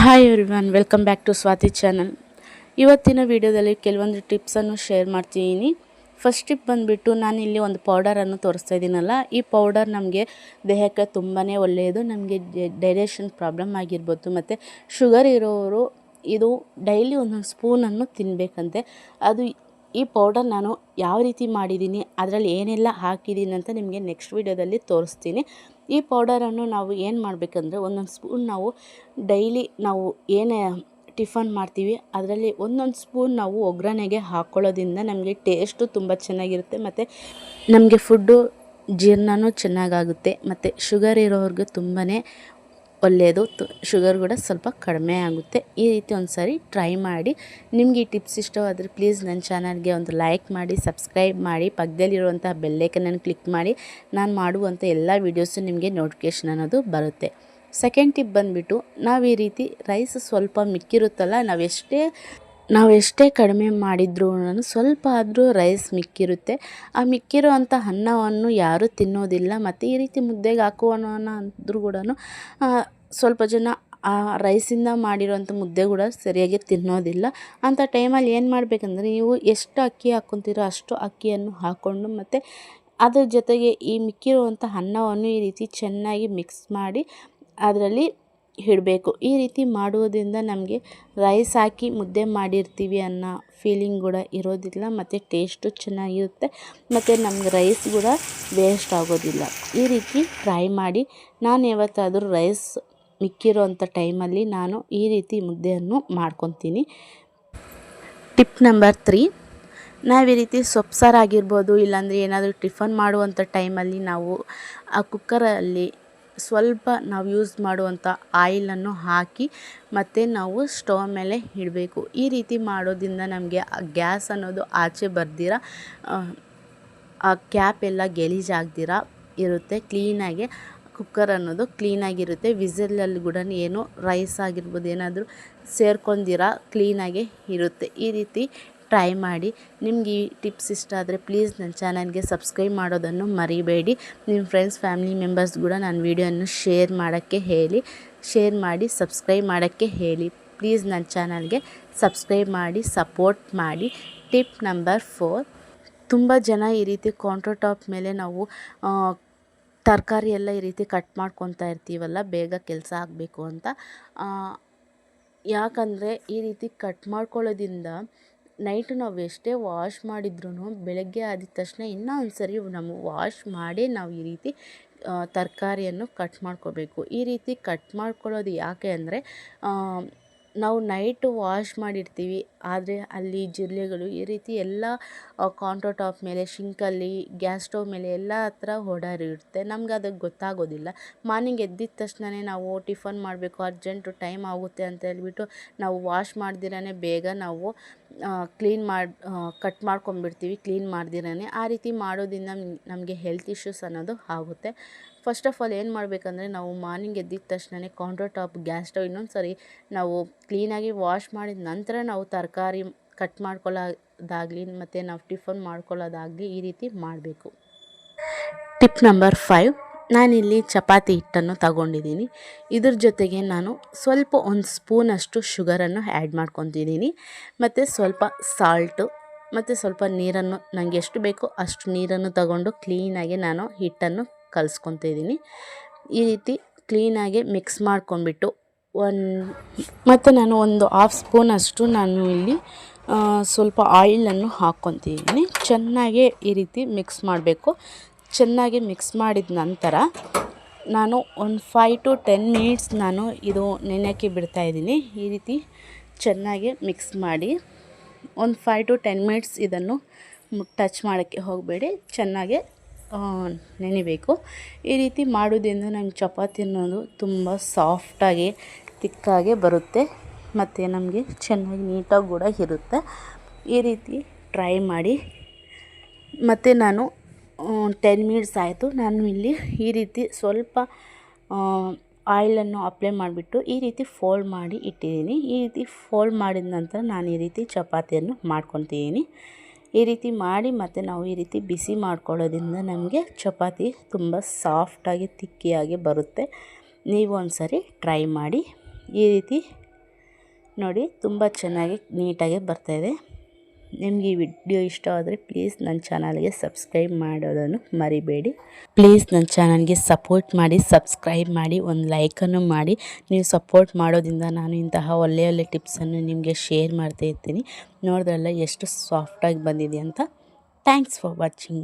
Hi everyone, welcome back to Swati channel. ಇವತ್ತಿನ ವಿಡಿಯೋದಲ್ಲಿ ಕೆಲವೊಂದು ಟಿಪ್ಸನ್ನು ಶೇರ್ ಮಾಡ್ತೀನಿ. ಫಸ್ಟ್ ಟಿಪ್ ಬಂದುಬಿಟ್ಟು ನಾನಿಲ್ಲಿ ಒಂದು ಪೌಡರನ್ನು ತೋರಿಸ್ತಾ ಇದ್ದೀನಲ್ಲ, ಈ ಪೌಡರ್ ನಮಗೆ ದೇಹಕ್ಕೆ ತುಂಬಾ ಒಳ್ಳೆಯದು. ನಮಗೆ ಡೈಜೆಷನ್ ಪ್ರಾಬ್ಲಮ್ ಆಗಿರ್ಬೋದು, ಮತ್ತು ಶುಗರ್ ಇರೋರು ಇದು ಡೈಲಿ ಒಂದೊಂದು ಸ್ಪೂನನ್ನು ತಿನ್ನಬೇಕಂತೆ. ಈ ಪೌಡರ್ ನಾನು ಯಾವ ರೀತಿ ಮಾಡಿದ್ದೀನಿ, ಅದರಲ್ಲಿ ಏನೆಲ್ಲ ಹಾಕಿದ್ದೀನಿ ಅಂತ ನಿಮಗೆ ನೆಕ್ಸ್ಟ್ ವಿಡಿಯೋದಲ್ಲಿ ತೋರಿಸ್ತೀನಿ. ಈ ಪೌಡರನ್ನು ನಾವು ಏನು ಮಾಡಬೇಕಂದ್ರೆ, ಒಂದೊಂದು ಸ್ಪೂನ್ ನಾವು ಡೈಲಿ ನಾವು ಏನೇ ಟಿಫನ್ ಮಾಡ್ತೀವಿ ಅದರಲ್ಲಿ ಒಂದೊಂದು ಸ್ಪೂನ್ ನಾವು ಒಗ್ಗರಣೆಗೆ ಹಾಕ್ಕೊಳ್ಳೋದ್ರಿಂದ ನಮಗೆ ಟೇಸ್ಟು ತುಂಬ ಚೆನ್ನಾಗಿರುತ್ತೆ, ಮತ್ತು ನಮಗೆ ಫುಡ್ಡು ಜೀರ್ಣನೂ ಚೆನ್ನಾಗಾಗುತ್ತೆ, ಮತ್ತು ಶುಗರ್ ಇರೋರಿಗೆ ತುಂಬಾ ಒಳ್ಳೆಯದು. ಶುಗರ್ ಕೂಡ ಸ್ವಲ್ಪ ಕಡಿಮೆ ಆಗುತ್ತೆ. ಈ ರೀತಿ ಒಂದು ಸಾರಿ ಟ್ರೈ ಮಾಡಿ. ನಿಮಗೆ ಈ ಟಿಪ್ಸ್ ಇಷ್ಟವಾದರೆ ಪ್ಲೀಸ್ ನನ್ನ ಚಾನಲ್ಗೆ ಒಂದು ಲೈಕ್ ಮಾಡಿ, ಸಬ್ಸ್ಕ್ರೈಬ್ ಮಾಡಿ, ಪಕ್ಕದಲ್ಲಿರುವಂಥ ಬೆಲ್ಲೈಕನನ್ನು ಕ್ಲಿಕ್ ಮಾಡಿ. ನಾನು ಮಾಡುವಂಥ ಎಲ್ಲ ವೀಡಿಯೋಸು ನಿಮಗೆ ನೋಟಿಫಿಕೇಷನ್ ಅನ್ನೋದು ಬರುತ್ತೆ. ಸೆಕೆಂಡ್ ಟಿಪ್ ಬಂದುಬಿಟ್ಟು, ನಾವು ಈ ರೀತಿ ರೈಸ್ ಸ್ವಲ್ಪ ಮಿಕ್ಕಿರುತ್ತಲ್ಲ, ನಾವು ಎಷ್ಟೇ ಕಡಿಮೆ ಮಾಡಿದ್ರೂ ಸ್ವಲ್ಪ ಆದರೂ ರೈಸ್ ಮಿಕ್ಕಿರುತ್ತೆ. ಆ ಮಿಕ್ಕಿರೋ ಅಂಥ ಅನ್ನವನ್ನು ಯಾರೂ ತಿನ್ನೋದಿಲ್ಲ, ಮತ್ತು ಈ ರೀತಿ ಮುದ್ದೆಗೆ ಹಾಕುವನ ಅಂದರೂ ಕೂಡ ಸ್ವಲ್ಪ ಜನ ಆ ರೈಸಿಂದ ಮಾಡಿರೋಂಥ ಮುದ್ದೆ ಕೂಡ ಸರಿಯಾಗಿ ತಿನ್ನೋದಿಲ್ಲ. ಅಂಥ ಟೈಮಲ್ಲಿ ಏನು ಮಾಡಬೇಕಂದ್ರೆ, ನೀವು ಎಷ್ಟು ಅಕ್ಕಿ ಹಾಕ್ಕೊತೀರೋ ಅಷ್ಟು ಅಕ್ಕಿಯನ್ನು ಹಾಕ್ಕೊಂಡು, ಮತ್ತು ಅದ್ರ ಜೊತೆಗೆ ಈ ಮಿಕ್ಕಿರುವಂಥ ಅನ್ನವನ್ನು ಈ ರೀತಿ ಚೆನ್ನಾಗಿ ಮಿಕ್ಸ್ ಮಾಡಿ ಅದರಲ್ಲಿ ಇಡಬೇಕು. ಈ ರೀತಿ ಮಾಡುವುದರಿಂದ ನಮಗೆ ರೈಸ್ ಹಾಕಿ ಮುದ್ದೆ ಮಾಡಿರ್ತೀವಿ ಅನ್ನೋ ಫೀಲಿಂಗ್ ಕೂಡ ಇರೋದಿಲ್ಲ, ಮತ್ತು ಟೇಸ್ಟು ಚೆನ್ನಾಗಿರುತ್ತೆ, ಮತ್ತು ನಮ್ಗೆ ರೈಸ್ ಕೂಡ ವೇಸ್ಟ್ ಆಗೋದಿಲ್ಲ. ಈ ರೀತಿ ಟ್ರೈ ಮಾಡಿ. ನಾನು ಯಾವತ್ತಾದರೂ ರೈಸ್ ಮಿಕ್ಕಿರೋ ಅಂಥ ಟೈಮಲ್ಲಿ ನಾನು ಈ ರೀತಿ ಮುದ್ದೆಯನ್ನು ಮಾಡ್ಕೊತೀನಿ. ಟಿಪ್ ನಂಬರ್ 3, ನಾವು ಈ ರೀತಿ ಸೊಪ್ಪು ಸಾರು ಆಗಿರ್ಬೋದು, ಇಲ್ಲಾಂದರೆ ಏನಾದರೂ ಟಿಫನ್ ಮಾಡುವಂಥ ಟೈಮಲ್ಲಿ ನಾವು ಆ ಕುಕ್ಕರಲ್ಲಿ ಸ್ವಲ್ಪ ನಾವು ಯೂಸ್ ಮಾಡುವಂಥ ಆಯಿಲನ್ನು ಹಾಕಿ ಮತ್ತು ನಾವು ಸ್ಟವ್ ಮೇಲೆ ಇಡಬೇಕು. ಈ ರೀತಿ ಮಾಡೋದ್ರಿಂದ ನಮಗೆ ಆ ಗ್ಯಾಸ್ ಅನ್ನೋದು ಆಚೆ ಬರ್ದಿರ, ಆ ಕ್ಯಾಪ್ ಎಲ್ಲ ಗಲೀಜಾಗ್ದಿರ ಇರುತ್ತೆ. ಕ್ಲೀನಾಗಿ ಕುಕ್ಕರ್ ಅನ್ನೋದು ಕ್ಲೀನಾಗಿರುತ್ತೆ. ವಿಸಲಲ್ಲಿ ಕೂಡ ಏನು ರೈಸ್ ಆಗಿರ್ಬೋದು ಏನಾದರೂ ಸೇರ್ಕೊಂಡಿರ ಕ್ಲೀನಾಗಿ ಇರುತ್ತೆ. ಈ ರೀತಿ ಟ್ರೈ ಮಾಡಿ. ನಿಮ್ಗೆ ಈ ಟಿಪ್ಸ್ ಇಷ್ಟ ಆದರೆ ಪ್ಲೀಸ್ ನನ್ನ ಚಾನಲ್ಗೆ ಸಬ್ಸ್ಕ್ರೈಬ್ ಮಾಡೋದನ್ನು ಮರಿಬೇಡಿ. ನಿಮ್ಮ ಫ್ರೆಂಡ್ಸ್ ಫ್ಯಾಮಿಲಿ ಮೆಂಬರ್ಸ್ ಕೂಡ ನನ್ನ ವೀಡಿಯೋವನ್ನು ಶೇರ್ ಮಾಡಿ ಸಬ್ಸ್ಕ್ರೈಬ್ ಮಾಡೋಕ್ಕೆ ಹೇಳಿ. ಪ್ಲೀಸ್ ನನ್ನ ಚಾನಲ್ಗೆ ಸಬ್ಸ್ಕ್ರೈಬ್ ಮಾಡಿ, ಸಪೋರ್ಟ್ ಮಾಡಿ. ಟಿಪ್ ನಂಬರ್ 4, ತುಂಬ ಜನ ಈ ರೀತಿ ಕೌಂಟರ್ ಟಾಪ್ ಮೇಲೆ ನಾವು ತರಕಾರಿ ಎಲ್ಲ ಈ ರೀತಿ ಕಟ್ ಮಾಡ್ಕೊತಾ ಇರ್ತೀವಲ್ಲ, ಬೇಗ ಕೆಲಸ ಆಗಬೇಕು ಅಂತ. ಯಾಕಂದರೆ ಈ ರೀತಿ ಕಟ್ ಮಾಡ್ಕೊಳ್ಳೋದ್ರಿಂದ ನೈಟು ನಾವು ಎಷ್ಟೇ ವಾಶ್ ಮಾಡಿದ್ರೂ ಬೆಳಗ್ಗೆ ಆದ ತಕ್ಷಣ ಇನ್ನೂ ಒಂದು ಸರಿ ನಾವು ವಾಶ್ ಮಾಡಿ ನಾವು ಈ ರೀತಿ ತರಕಾರಿಯನ್ನು ಕಟ್ ಮಾಡ್ಕೋಬೇಕು. ಈ ರೀತಿ ಕಟ್ ಮಾಡ್ಕೊಳ್ಳೋದು ಯಾಕೆ ಅಂದರೆ, ನಾವು ನೈಟು ವಾಶ್ ಮಾಡಿರ್ತೀವಿ, ಆದರೆ ಅಲ್ಲಿ ಜಿರಳೆಗಳು ಈ ರೀತಿ ಎಲ್ಲ ಕೌಂಟರ್ ಟಾಪ್ ಮೇಲೆ, ಶಿಂಕಲ್ಲಿ, ಗ್ಯಾಸ್ ಸ್ಟವ್ ಮೇಲೆ ಎಲ್ಲ ಹತ್ರ ಓಡಾಡಿರುತ್ತೆ. ನಮ್ಗೆ ಅದಕ್ಕೆ ಗೊತ್ತಾಗೋದಿಲ್ಲ. ಮಾರ್ನಿಂಗ್ ಎದ್ದಿದ ತಕ್ಷಣವೇ ನಾವು ಟಿಫನ್ ಮಾಡಬೇಕು, ಅರ್ಜೆಂಟು ಟೈಮ್ ಆಗುತ್ತೆ ಅಂತ ಹೇಳ್ಬಿಟ್ಟು ನಾವು ವಾಶ್ ಮಾಡ್ದಿರೇ ಬೇಗ ನಾವು ಕಟ್ ಮಾಡ್ಕೊಂಬಿಡ್ತೀವಿ, ಕ್ಲೀನ್ ಮಾಡ್ದಿರೇ. ಆ ರೀತಿ ಮಾಡೋದ್ರಿಂದ ನಮಗೆ ಹೆಲ್ತ್ ಇಶ್ಯೂಸ್ ಅನ್ನೋದು ಆಗುತ್ತೆ. ಫಸ್ಟ್ ಆಫ್ ಆಲ್ ಏನು ಮಾಡಬೇಕಂದ್ರೆ, ನಾವು ಮಾರ್ನಿಂಗ್ ಎದ್ದಿದ ತಕ್ಷಣವೇ ಕೌಂಟರ್ ಟಾಪ್, ಗ್ಯಾಸ್ ಸ್ಟವ್ ಇನ್ನೊಂದು ಸರಿ ನಾವು ಕ್ಲೀನಾಗಿ ವಾಶ್ ಮಾಡಿದ ನಂತರ ನಾವು ತರಕಾರಿ ಕಟ್ ಮಾಡ್ಕೊಳ್ಳೋದಾಗಲಿ, ಮತ್ತು ನಾವು ಟಿಫನ್ ಮಾಡ್ಕೊಳ್ಳೋದಾಗಲಿ ಈ ರೀತಿ ಮಾಡಬೇಕು. ಟಿಪ್ ನಂಬರ್ 5, ನಾನಿಲ್ಲಿ ಚಪಾತಿ ಹಿಟ್ಟನ್ನು ತಗೊಂಡಿದ್ದೀನಿ. ಇದ್ರ ಜೊತೆಗೆ ನಾನು ಸ್ವಲ್ಪ ಒಂದು ಸ್ಪೂನಷ್ಟು ಶುಗರನ್ನು ಆ್ಯಡ್ ಮಾಡ್ಕೊತಿದ್ದೀನಿ, ಮತ್ತು ಸ್ವಲ್ಪ ಸಾಲ್ಟು, ಮತ್ತು ಸ್ವಲ್ಪ ನೀರನ್ನು, ನನಗೆ ಎಷ್ಟು ಬೇಕೋ ಅಷ್ಟು ನೀರನ್ನು ತಗೊಂಡು ಕ್ಲೀನಾಗಿ ನಾನು ಹಿಟ್ಟನ್ನು ಕಲಿಸ್ಕೊತಿದ್ದೀನಿ. ಈ ರೀತಿ ಕ್ಲೀನಾಗಿ ಮಿಕ್ಸ್ ಮಾಡ್ಕೊಂಡ್ಬಿಟ್ಟು ಮತ್ತು ನಾನು ಒಂದು 1/2 ಸ್ಪೂನಷ್ಟು ನಾನು ಇಲ್ಲಿ ಸ್ವಲ್ಪ ಆಯಿಲನ್ನು ಹಾಕ್ಕೊತಿದ್ದೀನಿ. ಚೆನ್ನಾಗಿ ಈ ರೀತಿ ಮಿಕ್ಸ್ ಮಾಡಬೇಕು. ಚೆನ್ನಾಗಿ ಮಿಕ್ಸ್ ಮಾಡಿದ ನಂತರ ನಾನು ಒಂದು 5 to 10 ಮಿನಿಟ್ಸ್ ನಾನು ಇದು ನೆನೆಯೋಕ್ಕೆ ಬಿಡ್ತಾಯಿದ್ದೀನಿ. ಈ ರೀತಿ ಚೆನ್ನಾಗಿ ಮಿಕ್ಸ್ ಮಾಡಿ ಒಂದು 5 to 10 ಮಿನಿಟ್ಸ್ ಇದನ್ನು ಟಚ್ ಮಾಡೋಕ್ಕೆ ಹೋಗಬೇಡಿ, ಚೆನ್ನಾಗಿ ನೆನೆಬೇಕು. ಈ ರೀತಿ ಮಾಡೋದ್ರಿಂದ ನಮ್ಮ ಚಪಾತಿ ಅನ್ನೋದು ತುಂಬ ಸಾಫ್ಟಾಗಿ ತಿಕ್ಕಾಗಿ ಬರುತ್ತೆ, ಮತ್ತು ನಮಗೆ ಚೆನ್ನಾಗಿ ನೀಟಾಗಿ ಕೂಡ ಇರುತ್ತೆ. ಈ ರೀತಿ ಟ್ರೈ ಮಾಡಿ. ಮತ್ತು ನಾನು 10 ಮಿನಿಟ್ಸ್ ಆಯಿತು. ನಾನು ಇಲ್ಲಿ ಈ ರೀತಿ ಸ್ವಲ್ಪ ಆಯಿಲನ್ನು ಅಪ್ಲೈ ಮಾಡಿಬಿಟ್ಟು ಈ ರೀತಿ ಫೋಲ್ಡ್ ಮಾಡಿ ಇಟ್ಟಿದ್ದೀನಿ. ಈ ರೀತಿ ಫೋಲ್ಡ್ ಮಾಡಿದ ನಂತರ ನಾನು ಈ ರೀತಿ ಚಪಾತಿಯನ್ನು ಮಾಡ್ಕೊತಿದ್ದೀನಿ. ಈ ರೀತಿ ಮಾಡಿ ಮತ್ತು ನಾವು ಈ ರೀತಿ ಬಿಸಿ ಮಾಡ್ಕೊಳ್ಳೋದ್ರಿಂದ ನಮಗೆ ಚಪಾತಿ ತುಂಬ ಸಾಫ್ಟಾಗಿ ತಿಕ್ಕಿಯಾಗಿ ಬರುತ್ತೆ. ನೀವು ಒಂದು ಸರಿ ಟ್ರೈ ಮಾಡಿ. ಈ ರೀತಿ ನೋಡಿ ತುಂಬ ಚೆನ್ನಾಗಿ ನೀಟಾಗಿ ಬರ್ತಾಯಿದೆ. ನಿಮಗೆ ಈ ವಿಡಿಯೋ ಇಷ್ಟವಾದರೆ ಪ್ಲೀಸ್ ನನ್ನ ಚಾನಲ್ಗೆ ಸಬ್ಸ್ಕ್ರೈಬ್ ಮಾಡೋದನ್ನು ಮರಿಬೇಡಿ. ಪ್ಲೀಸ್ ನನ್ನ ಚಾನಲ್ಗೆ ಸಪೋರ್ಟ್ ಮಾಡಿ, ಸಬ್ಸ್ಕ್ರೈಬ್ ಮಾಡಿ, ಒಂದು ಲೈಕನ್ನು ಮಾಡಿ. ನೀವು ಸಪೋರ್ಟ್ ಮಾಡೋದ್ರಿಂದ ನಾನು ಇಂತಹ ಒಳ್ಳೆಯ ಟಿಪ್ಸನ್ನು ನಿಮಗೆ ಶೇರ್ ಮಾಡ್ತಾ ಇರ್ತೀನಿ. ನೋಡಿದ್ರಲ್ಲ ಎಷ್ಟು ಸಾಫ್ಟಾಗಿ ಬಂದಿದೆ ಅಂತ. Thanks for watching.